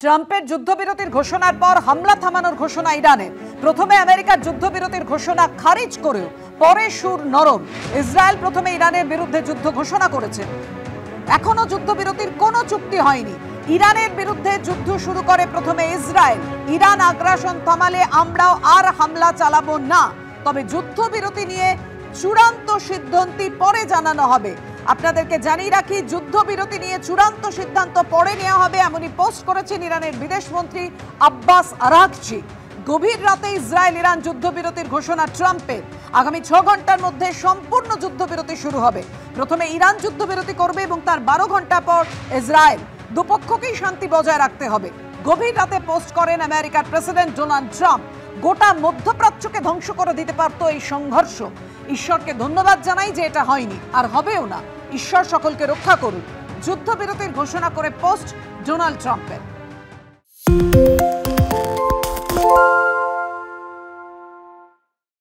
ট্রাম্পের যুদ্ধবিরতির ঘোষণার পর হামলা থামানোর ঘোষণা ইরানের। প্রথমে আমেরিকার যুদ্ধবিরতির ঘোষণা খারিজ করেও পরে সুর নরম। ইসরায়েল প্রথমে ইরানের বিরুদ্ধে যুদ্ধ ঘোষণা করেছে। এখনো যুদ্ধবিরতির কোনো চুক্তি হয়নি। ইরানের বিরুদ্ধে যুদ্ধ শুরু করে প্রথমে ইসরায়েল। ইরান আগ্রাসন থামালে আমরাও আর হামলা চালাবো না, তবে যুদ্ধবিরতি নিয়ে চূড়ান্ত সিদ্ধান্ত পরে জানানো হবে। আপনাদেরকে জানিয়ে রাখি, যুদ্ধবিরতি নিয়ে চূড়ান্ত সিদ্ধান্ত পরে নেওয়া হবে এমনই পোস্ট করেছেন ইরানের বিদেশমন্ত্রী আব্বাস আরাগচি। গভীর রাতে ইসরায়েল ইরান যুদ্ধবিরতির ঘোষণা ট্রাম্পের। আগামী 6 ঘন্টার মধ্যে সম্পূর্ণ যুদ্ধবিরতি শুরু হবে। প্রথমে ইরান যুদ্ধবিরতি করবে এবং তার 12 ঘন্টা পর ইসরায়েল। দুপক্ষকেই শান্তি বজায় রাখতে হবে। গভীর রাতে পোস্ট করেন আমেরিকার প্রেসিডেন্ট ডোনাল্ড ট্রাম্প। গোটা মধ্যপ্রাচ্যকে ধ্বংস করে দিতে পারত এই সংঘর্ষ। ঈশ্বরকে ধন্যবাদ জানাই যে এটা হয়নি, আর হবেও না। ঈশ্বর সকলকে রক্ষা করুন। যুদ্ধবিরতির ঘোষণা করে পোস্ট ডোনাল্ড ট্রাম্পের।